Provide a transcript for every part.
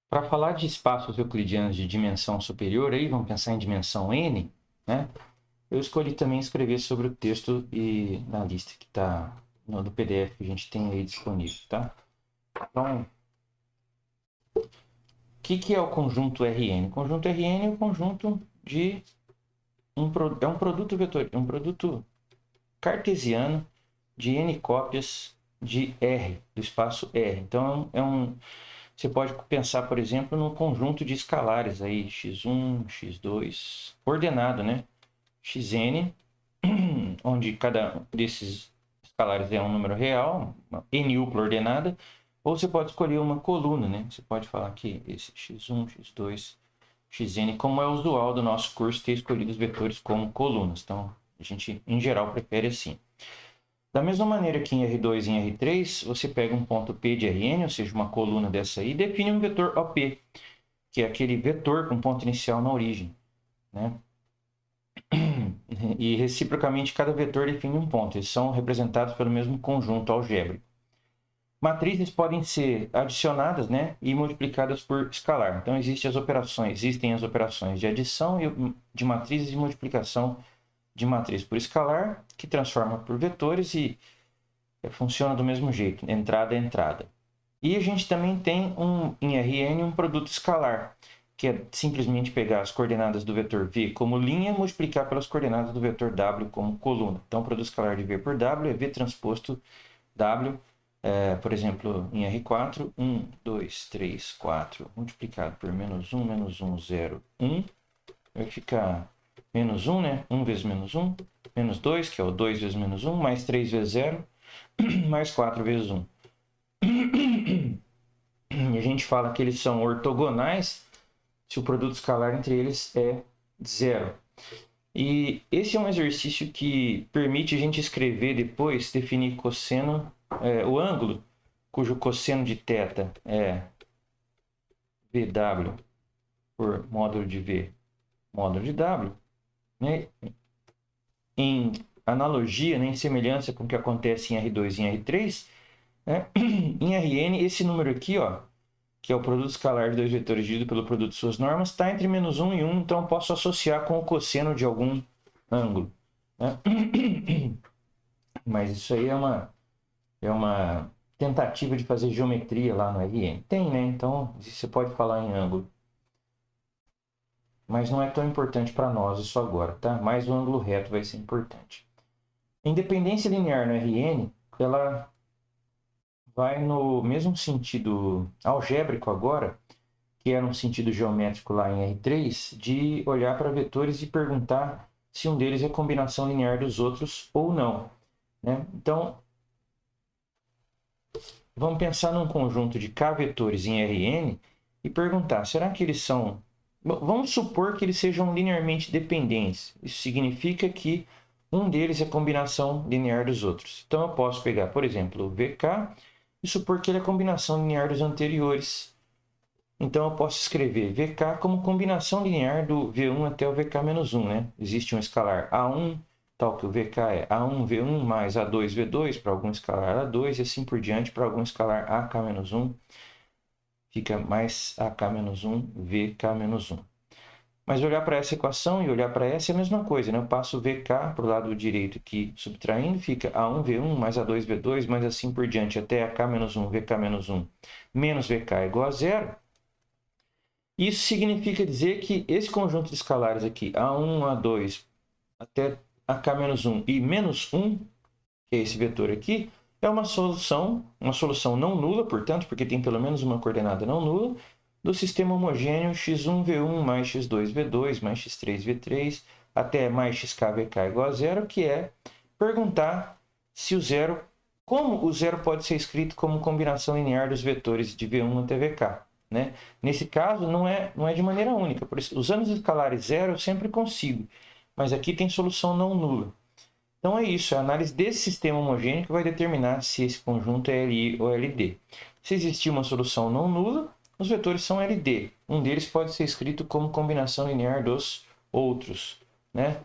Para falar de espaços euclidianos de dimensão superior, aí vamos pensar em dimensão n, né? Eu escolhi também escrever sobre o texto e na lista que está no PDF que a gente tem aí disponível, tá? Então, o que é o conjunto Rn? O conjunto Rn é o conjunto de é um produto vetor, um produto cartesiano de n cópias de R, do espaço R. Então, você pode pensar, por exemplo, num conjunto de escalares aí, x1, x2, ordenado, né? Xn, onde cada desses escalares é um número real, uma n-upla ordenada, ou você pode escolher uma coluna, né? Você pode falar que esse x1, x2, xn, como é usual do nosso curso, ter escolhido os vetores como colunas. Então, a gente, em geral, prefere assim. Da mesma maneira que em R2 e em R3, você pega um ponto P de Rn, ou seja, uma coluna dessa aí, e define um vetor OP, que é aquele vetor com ponto inicial na origem, né? E reciprocamente, cada vetor define um ponto. Eles são representados pelo mesmo conjunto algébrico. Matrizes podem ser adicionadas, né, e multiplicadas por escalar. Então, existem as operações de adição de matrizes e multiplicação de matriz por escalar, que transforma por vetores e funciona do mesmo jeito, entrada a entrada. E a gente também tem em Rn um produto escalar, que é simplesmente pegar as coordenadas do vetor v como linha e multiplicar pelas coordenadas do vetor w como coluna. Então, o produto escalar de v por w é v transposto w, por exemplo, em R4, 1, 2, 3, 4, multiplicado por menos 1, 0, 1, vai ficar menos 1, né? 1 vezes menos 1, menos 2, que é o 2 vezes menos 1, mais 3 vezes 0, mais 4 vezes 1. E a gente fala que eles são ortogonais se o produto escalar entre eles é zero. E esse é um exercício que permite a gente escrever depois, definir cosseno, o ângulo cujo cosseno de θ é VW por módulo de V, módulo de W, né? Em analogia, né, em semelhança com o que acontece em R2 e em R3, né? Em Rn, esse número aqui, ó, que é o produto escalar de dois vetores dividido pelo produto de suas normas, está entre menos 1 e 1, então eu posso associar com o cosseno de algum ângulo, né? Mas isso aí é uma tentativa de fazer geometria lá no Rn. Tem, né? Então você pode falar em ângulo. Mas não é tão importante para nós isso agora, tá? Mas o ângulo reto vai ser importante. Independência linear no Rn, ela vai no mesmo sentido algébrico agora, que era um sentido geométrico lá em R3, de olhar para vetores e perguntar se um deles é combinação linear dos outros ou não, né? Então, vamos pensar num conjunto de K vetores em Rn e perguntar, será que eles são... Vamos supor que eles sejam linearmente dependentes. Isso significa que um deles é combinação linear dos outros. Então, eu posso pegar, por exemplo, o VK e supor que ele é combinação linear dos anteriores. Então, eu posso escrever VK como combinação linear do V1 até o VK-1, né? Existe um escalar A1, tal que o VK é A1V1 mais A2V2 para algum escalar A2 e assim por diante para algum escalar AK-1. Fica mais AK-1, VK-1. Mas olhar para essa equação e olhar para essa é a mesma coisa, né? Eu passo o VK para o lado direito aqui, subtraindo, fica A1V1 mais A2V2, mais assim por diante, até AK-1, VK-1, menos VK é igual a zero. Isso significa dizer que esse conjunto de escalares aqui, A1, A2, até AK-1 e menos 1, que é esse vetor aqui, é uma solução não nula, portanto, porque tem pelo menos uma coordenada não nula, do sistema homogêneo x1v1 mais x2v2 mais x3v3 até mais xkvk igual a zero, que é perguntar se o zero, como o zero pode ser escrito como combinação linear dos vetores de v1 até vk. Né? Nesse caso, não é de maneira única. Por isso, usando os escalares zero, eu sempre consigo. Mas aqui tem solução não nula. Então é isso, a análise desse sistema homogêneo que vai determinar se esse conjunto é Li ou LD. Se existir uma solução não nula, os vetores são LD. Um deles pode ser escrito como combinação linear dos outros. Né?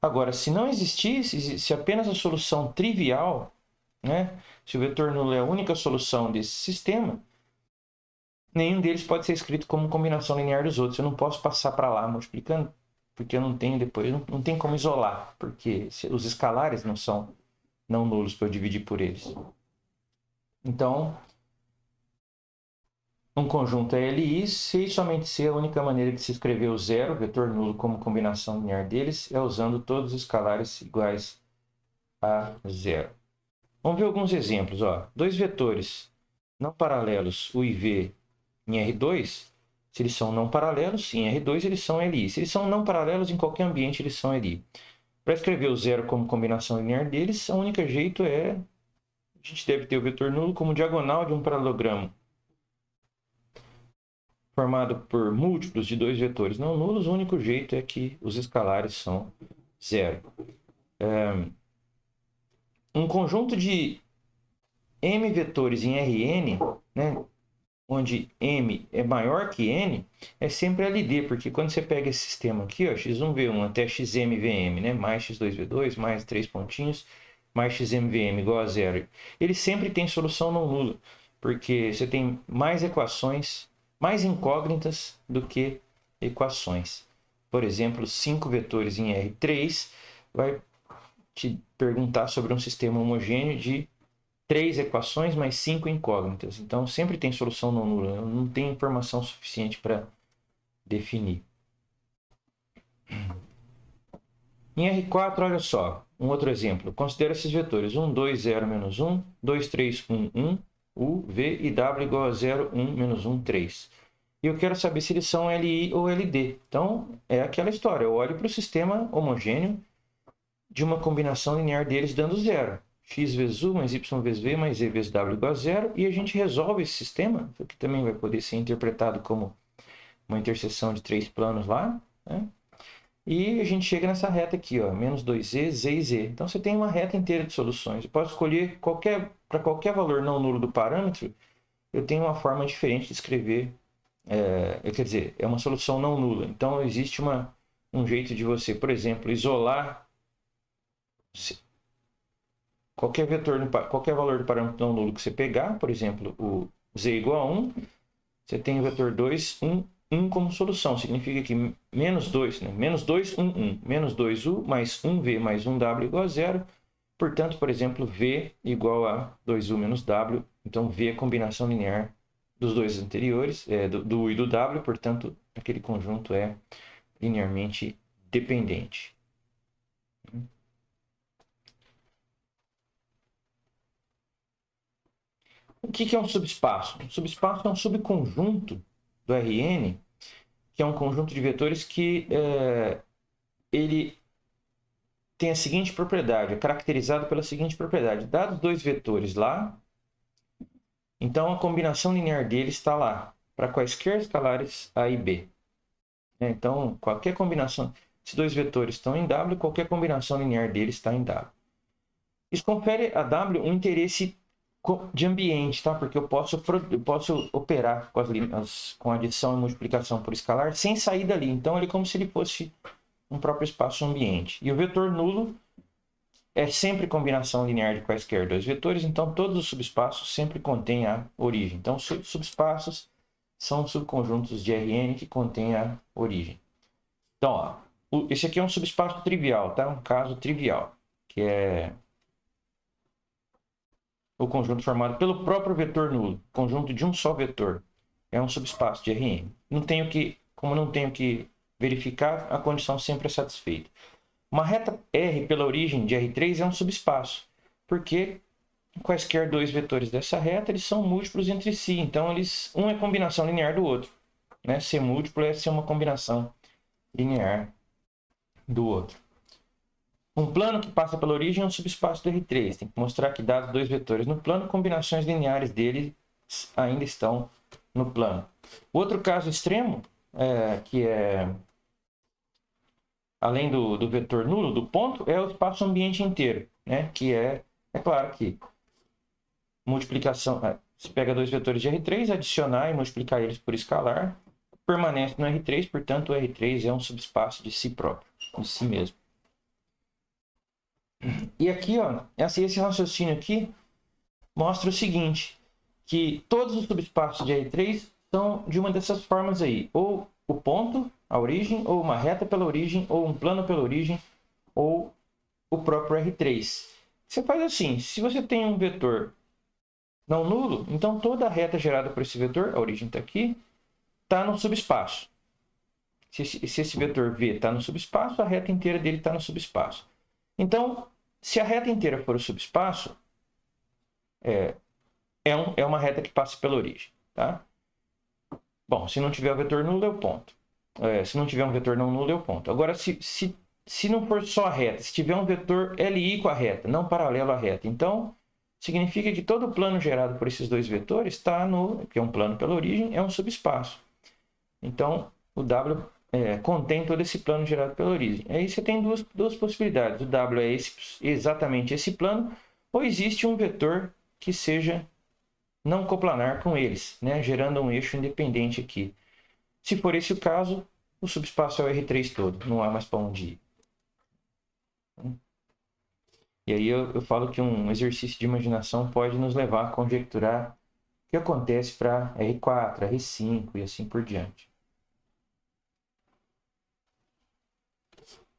Agora, se não existir, se apenas a solução trivial, né? Se o vetor nulo é a única solução desse sistema, nenhum deles pode ser escrito como combinação linear dos outros. Eu não posso passar para lá multiplicando, porque eu não tenho depois, não tem como isolar, porque os escalares não são não nulos para eu dividir por eles. Então, um conjunto é LI, se e somente se a única maneira de se escrever o zero, vetor nulo, como combinação linear deles, é usando todos os escalares iguais a zero. Vamos ver alguns exemplos. Dois vetores não paralelos, U e V, em R2, se eles são não paralelos, em R2 eles são LI. Se eles são não paralelos, em qualquer ambiente eles são LI. Para escrever o zero como combinação linear deles, o único jeito é... A gente deve ter o vetor nulo como diagonal de um paralelogramo formado por múltiplos de dois vetores não nulos. O único jeito é que os escalares são zero. Um conjunto de m vetores em Rn, né, onde m é maior que n, é sempre LD, porque quando você pega esse sistema aqui, x1v1 até xmvm, né, mais x2v2, mais 3 pontinhos, mais xmvm igual a zero, ele sempre tem solução não nula, porque você tem mais equações, mais incógnitas do que equações. Por exemplo, 5 vetores em R3 vai te perguntar sobre um sistema homogêneo de 3 equações mais 5 incógnitas. Então, sempre tem solução não nula. Não tem informação suficiente para definir. Em R4, olha só, um outro exemplo. Considera esses vetores 1, 2, 0, menos 1, 2, 3, 1, 1, U, V e W igual a 0, 1, menos 1, 3. E eu quero saber se eles são LI ou LD. Então, é aquela história. Eu olho para o sistema homogêneo de uma combinação linear deles dando zero. X vezes U mais Y vezes V mais Z vezes W igual a zero. E a gente resolve esse sistema, que também vai poder ser interpretado como uma interseção de 3 planos lá, né? E a gente chega nessa reta aqui, menos 2Z, Z e Z. Então você tem uma reta inteira de soluções. Eu posso escolher para qualquer valor não nulo do parâmetro, eu tenho uma forma diferente de escrever. Quer dizer, é uma solução não nula. Então existe um jeito de você, por exemplo, isolar qualquer valor do parâmetro não nulo que você pegar, por exemplo, o z igual a 1, você tem o vetor 2, 1, 1 como solução. Significa que menos 2, né? Menos 2, 1, 1. Menos 2u mais 1v mais 1w igual a 0. Portanto, por exemplo, v igual a 2u menos w. Então, v é a combinação linear dos dois anteriores, do u e do w. Portanto, aquele conjunto é linearmente dependente. O que é um subespaço? Um subespaço é um subconjunto do Rn, que é um conjunto de vetores que ele tem a seguinte propriedade, é caracterizado pela seguinte propriedade. Dados dois vetores lá, então a combinação linear deles está lá, para quaisquer escalares A e B. Então, qualquer combinação, se dois vetores estão em W, qualquer combinação linear deles está em W. Isso confere a W um interesse de ambiente, tá? Porque eu posso operar com adição e multiplicação por escalar sem sair dali. Então, ele é como se ele fosse um próprio espaço ambiente. E o vetor nulo é sempre combinação linear de quaisquer dois vetores, então todos os subespaços sempre contêm a origem. Então, os subespaços são subconjuntos de Rn que contêm a origem. Então, esse aqui é um subespaço trivial, tá? Um caso trivial, que é o conjunto formado pelo próprio vetor nulo, conjunto de um só vetor. É um subespaço de Rn. Como não tenho que verificar, a condição sempre é satisfeita. Uma reta R pela origem de R3 é um subespaço, porque quaisquer dois vetores dessa reta eles são múltiplos entre si. Então, um é combinação linear do outro. Né? Ser múltiplo é ser uma combinação linear do outro. Um plano que passa pela origem é um subespaço do R3. Tem que mostrar que, dados dois vetores no plano, combinações lineares dele ainda estão no plano. Outro caso extremo, que é além do vetor nulo, do ponto, é o espaço ambiente inteiro, né? Que é claro que multiplicação, você pega dois vetores de R3, adicionar e multiplicar eles por escalar, permanece no R3, portanto o R3 é um subespaço de si próprio, de si mesmo. E aqui, esse raciocínio aqui mostra o seguinte, que todos os subespaços de R3 são de uma dessas formas aí. Ou o ponto, a origem, ou uma reta pela origem, ou um plano pela origem, ou o próprio R3. Você faz assim, se você tem um vetor não nulo, então toda a reta gerada por esse vetor, a origem está aqui, está no subespaço. Se esse vetor V está no subespaço, a reta inteira dele está no subespaço. Então, se a reta inteira for o subespaço, é uma reta que passa pela origem. Tá? Bom, se não tiver o vetor nulo, é o ponto. Se não tiver um vetor não nulo, é o ponto. Agora, se não for só a reta, se tiver um vetor LI com a reta, não paralelo à reta, então significa que todo o plano gerado por esses dois vetores está que é um plano pela origem, é um subespaço. Então, o W contém todo esse plano gerado pela origem. Aí você tem duas possibilidades. O W é exatamente esse plano, ou existe um vetor que seja não coplanar com eles, né? Gerando um eixo independente aqui. Se for esse o caso, o subespaço é o R3 todo, não há mais para onde ir. E aí eu falo que um exercício de imaginação pode nos levar a conjecturar o que acontece para R4, R5 e assim por diante.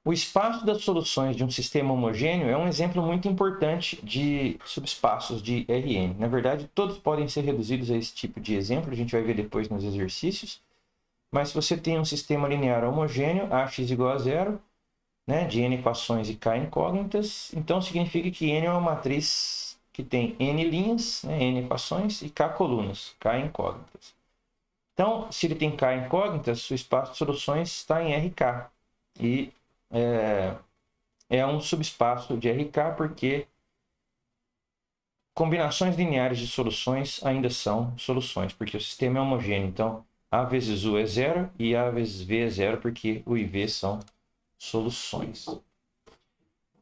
O espaço das soluções de um sistema homogêneo é um exemplo muito importante de subespaços de Rn. Na verdade, todos podem ser reduzidos a esse tipo de exemplo, a gente vai ver depois nos exercícios. Mas se você tem um sistema linear homogêneo, Ax igual a zero, né, de n equações e k incógnitas, então significa que n é uma matriz que tem n linhas, né, n equações, e k colunas, k incógnitas. Então, se ele tem k incógnitas, o espaço de soluções está em Rk. E é um subespaço de Rk porque combinações lineares de soluções ainda são soluções, porque o sistema é homogêneo. Então, A vezes U é zero e A vezes V é zero, porque U e V são soluções.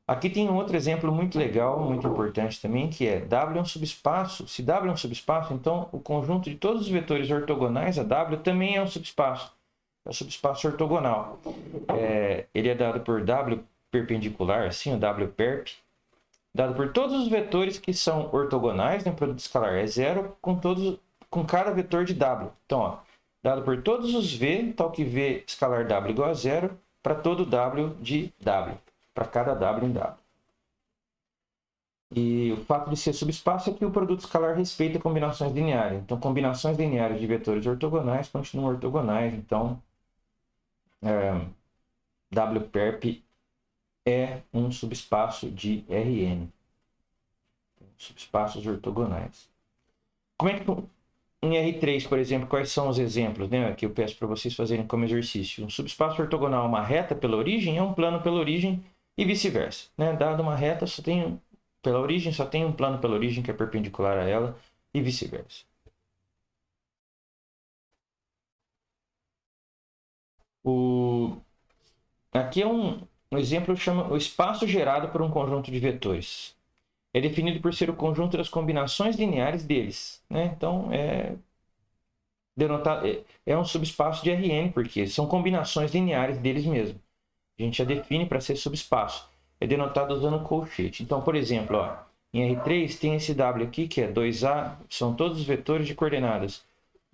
Aqui tem um outro exemplo muito legal, muito importante também, que é W é um subespaço. Se W é um subespaço, então o conjunto de todos os vetores ortogonais a W também é um subespaço. É o subespaço ortogonal. Ele é dado por W perpendicular, assim, o W perp, dado por todos os vetores que são ortogonais, né? O produto escalar é zero, com cada vetor de W. Então, ó, dado por todos os V, tal que V escalar W igual a zero, para todo W de W, para cada W em W. E o fato de ser subespaço é que o produto escalar respeita combinações lineares. Então, combinações lineares de vetores ortogonais continuam ortogonais. Então, W perp é um subespaço de Rn. Subespaços ortogonais. Como é que em R3, por exemplo, quais são os exemplos, né, que eu peço para vocês fazerem como exercício? Um subespaço ortogonal é uma reta pela origem, é um plano pela origem e vice-versa. Né? Dado uma reta, pela origem só tem um plano pela origem que é perpendicular a ela e vice-versa. Aqui é um exemplo que chama o espaço gerado por um conjunto de vetores. É definido por ser o conjunto das combinações lineares deles. Né? Então, é um subespaço de Rn, porque são combinações lineares deles mesmos. A gente já define para ser subespaço. É denotado usando colchete. Então, por exemplo, ó, em R3 tem esse W aqui, que é 2A, são todos os vetores de coordenadas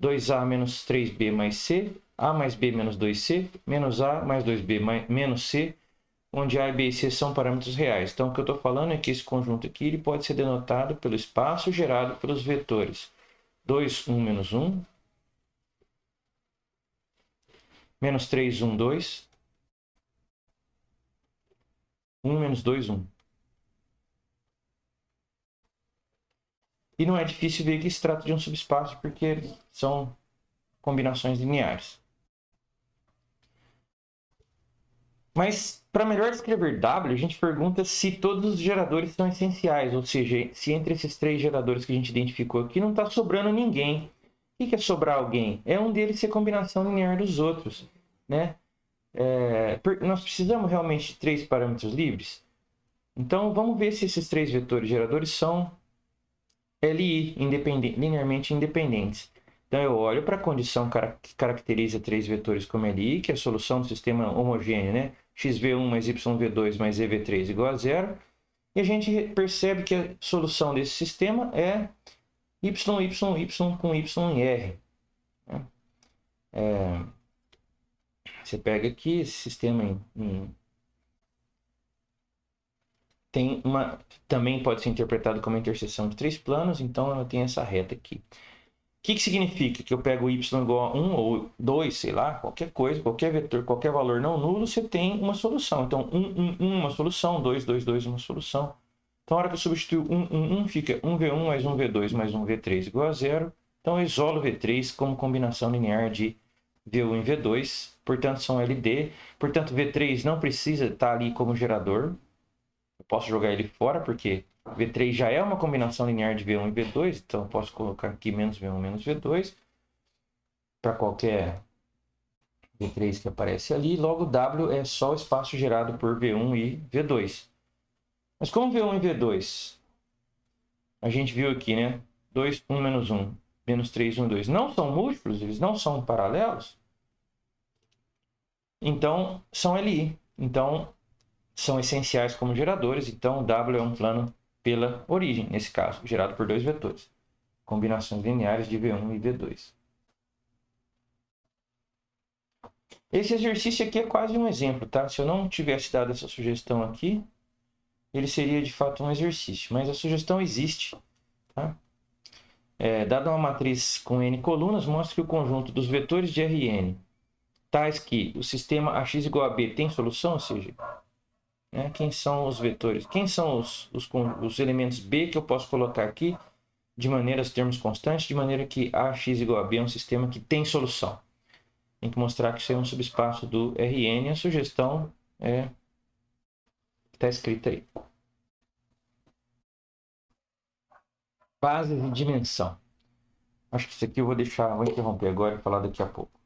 2A menos 3B mais C, A mais B menos 2C, menos A mais 2B menos C, onde A, B e C são parâmetros reais. Então, o que eu estou falando é que esse conjunto aqui ele pode ser denotado pelo espaço gerado pelos vetores 2, 1, menos 1, menos 3, 1, 2, 1, menos 2, 1. E não é difícil ver que se trata de um subespaço, porque são combinações lineares. Mas, para melhor descrever W, a gente pergunta se todos os geradores são essenciais, ou seja, se entre esses três geradores que a gente identificou aqui não está sobrando ninguém. O que é sobrar alguém? É um deles ser combinação linear dos outros. Né? Nós precisamos realmente de três parâmetros livres? Então, vamos ver se esses três vetores geradores são LI, linearmente independentes. Então, eu olho para a condição que caracteriza três vetores como LI, que é a solução do sistema homogêneo, né? xv1 mais yv2 mais ev3 igual a zero. E a gente percebe que a solução desse sistema é y, y, y com y em R. Né? Você pega aqui esse sistema tem uma, também pode ser interpretado como a interseção de três planos, então ela tem essa reta aqui. O que significa? Que eu pego y igual a 1 ou 2, sei lá, qualquer coisa, qualquer vetor, qualquer valor não nulo, você tem uma solução. Então, 1, uma solução, 2, 2, uma solução. Então, a hora que eu substituo 1, fica 1v1 mais 1v2 mais 1v3 igual a 0. Então, eu isolo v3 como combinação linear de v1 e v2, portanto, são LD. Portanto, v3 não precisa estar ali como gerador. Eu posso jogar ele fora, porque V3 já é uma combinação linear de V1 e V2, então eu posso colocar aqui menos V1 menos V2 para qualquer V3 que aparece ali. Logo, W é só o espaço gerado por V1 e V2. Mas como V1 e V2, a gente viu aqui, né? 2, 1 menos 1, menos 3, 1, 2. Não são múltiplos, eles não são paralelos. Então, são LI. Então, são essenciais como geradores. Então, W é um plano pela origem, nesse caso, gerado por dois vetores. Combinações lineares de V1 e V2. Esse exercício aqui é quase um exemplo, tá? Se eu não tivesse dado essa sugestão aqui, ele seria de fato um exercício, mas a sugestão existe, tá? Dada uma matriz com n colunas, mostra que o conjunto dos vetores de Rn, tais que o sistema ax igual a b tem solução, ou seja, né, quem são os vetores? Quem são os elementos b que eu posso colocar aqui de maneira, termos constantes, de maneira que ax igual a b é um sistema que tem solução. Tem que mostrar que isso é um subespaço do Rn. A sugestão está escrita aí. Bases e dimensão. Acho que isso aqui eu vou interromper agora e falar daqui a pouco.